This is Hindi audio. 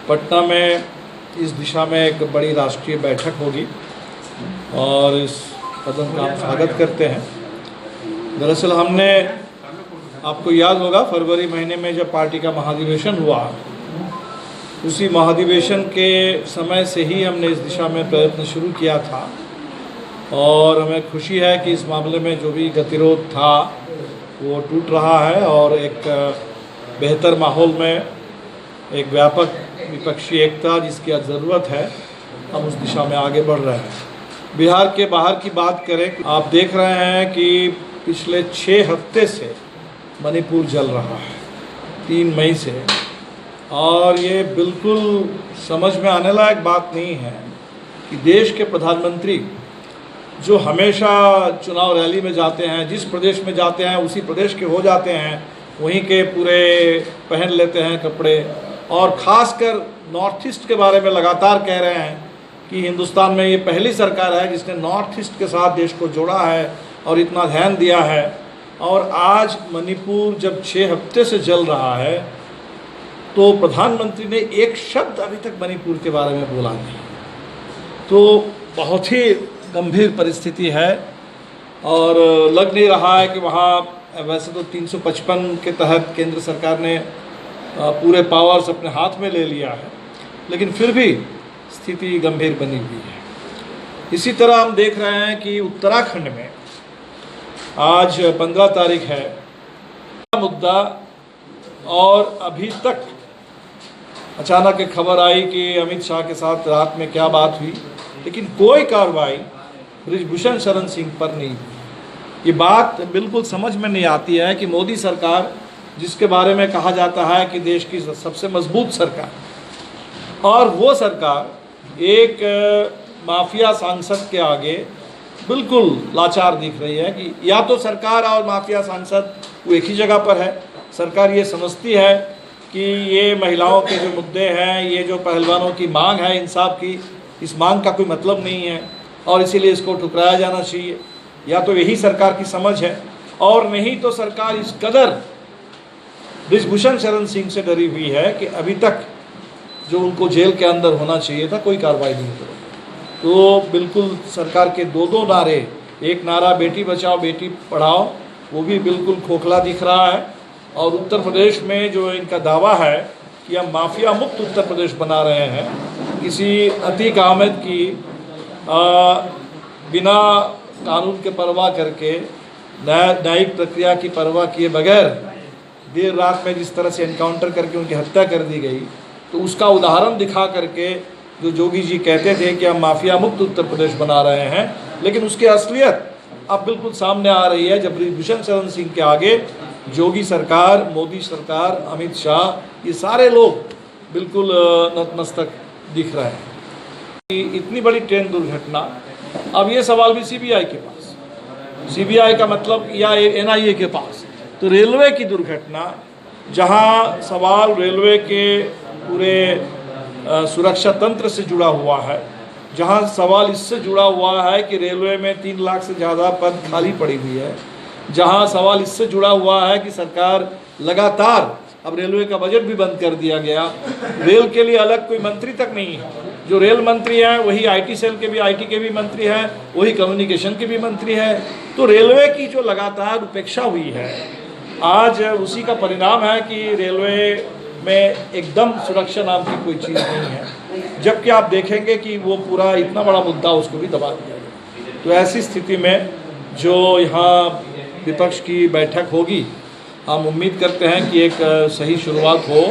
पटना में इस दिशा में एक बड़ी राष्ट्रीय बैठक होगी और इस कदम का हम स्वागत करते हैं। दरअसल हमने, आपको याद होगा, फरवरी महीने में जब पार्टी का महाधिवेशन हुआ, उसी महाधिवेशन के समय से ही हमने इस दिशा में प्रयत्न शुरू किया था और हमें खुशी है कि इस मामले में जो भी गतिरोध था वो टूट रहा है और एक बेहतर माहौल में एक व्यापक विपक्षी एकता जिसकी ज़रूरत है, हम उस दिशा में आगे बढ़ रहे हैं। बिहार के बाहर की बात करें, आप देख रहे हैं कि पिछले 6 हफ्ते से मणिपुर जल रहा है, 3 मई से, और ये बिल्कुल समझ में आने लायक बात नहीं है कि देश के प्रधानमंत्री जो हमेशा चुनाव रैली में जाते हैं, जिस प्रदेश में जाते हैं उसी प्रदेश के हो जाते हैं, वहीं के पूरे पहन लेते हैं कपड़े, और ख़ासकर नॉर्थ ईस्ट के बारे में लगातार कह रहे हैं कि हिंदुस्तान में ये पहली सरकार है जिसने नॉर्थ ईस्ट के साथ देश को जोड़ा है और इतना ध्यान दिया है। और आज मणिपुर जब 6 हफ्ते से जल रहा है तो प्रधानमंत्री ने एक शब्द अभी तक मणिपुर के बारे में बोला नहीं, तो बहुत ही गंभीर परिस्थिति है और लग नहीं रहा है कि वहाँ, वैसे तो 355 के तहत केंद्र सरकार ने पूरे पावर्स अपने हाथ में ले लिया है, लेकिन फिर भी स्थिति गंभीर बनी हुई है। इसी तरह हम देख रहे हैं कि उत्तराखंड में आज 15 तारीख है मुद्दा, और अभी तक अचानक एक खबर आई कि अमित शाह के साथ रात में क्या बात हुई, लेकिन कोई कार्रवाई बृजभूषण शरण सिंह पर नहीं हुई। ये बात बिल्कुल समझ में नहीं आती है कि मोदी सरकार, जिसके बारे में कहा जाता है कि देश की सबसे मजबूत सरकार, और वो सरकार एक माफिया सांसद के आगे बिल्कुल लाचार दिख रही है कि या तो सरकार और माफिया सांसद वो एक ही जगह पर है। सरकार ये समझती है कि ये महिलाओं के जो मुद्दे हैं, ये जो पहलवानों की मांग है इंसाफ की, इस मांग का कोई मतलब नहीं है और इसीलिए इसको ठुकराया जाना चाहिए, या तो यही सरकार की समझ है, और नहीं तो सरकार इस कदर बृजभूषण शरण सिंह से डरी हुई है कि अभी तक जो उनको जेल के अंदर होना चाहिए था कोई कार्रवाई नहीं करी। तो बिल्कुल सरकार के दो नारे, एक नारा बेटी बचाओ बेटी पढ़ाओ, वो भी बिल्कुल खोखला दिख रहा है, और उत्तर प्रदेश में जो इनका दावा है कि हम माफिया मुक्त उत्तर प्रदेश बना रहे हैं, किसी अतीक अहमद की बिना कानून के परवाह करके, न्यायिक प्रक्रिया की परवाह किए बगैर देर रात में जिस तरह से एनकाउंटर करके उनकी हत्या कर दी गई, तो उसका उदाहरण दिखा करके जो जोगी जी कहते थे कि हम माफिया मुक्त उत्तर प्रदेश बना रहे हैं, लेकिन उसकी असलियत अब बिल्कुल सामने आ रही है जब बृजभूषण शरण सिंह के आगे जोगी सरकार, मोदी सरकार, अमित शाह, ये सारे लोग बिल्कुल नतमस्तक दिख रहे हैं। इतनी बड़ी ट्रेन दुर्घटना, अब ये सवाल भी सीबीआई के पास, सीबीआई का मतलब या एनआईए के पास। तो रेलवे की दुर्घटना, जहां सवाल रेलवे के पूरे सुरक्षा तंत्र से जुड़ा हुआ है, जहां सवाल इससे जुड़ा हुआ है कि रेलवे में 3 लाख से ज़्यादा पद खाली पड़ी हुई है, जहां सवाल इससे जुड़ा हुआ है कि सरकार लगातार, अब रेलवे का बजट भी बंद कर दिया गया, रेल के लिए अलग कोई मंत्री तक नहीं है, जो रेल मंत्री हैं वही आईटी सेल के भी, आईटी के भी मंत्री हैं, वही कम्युनिकेशन के भी मंत्री हैं। तो रेलवे की जो लगातार उपेक्षा हुई है, आज उसी का परिणाम है कि रेलवे में एकदम सुरक्षा नाम की कोई चीज़ नहीं है, जबकि आप देखेंगे कि वो पूरा इतना बड़ा मुद्दा उसको भी दबा दिया गया। तो ऐसी स्थिति में जो यहाँ विपक्ष की बैठक होगी, हम उम्मीद करते हैं कि एक सही शुरुआत हो।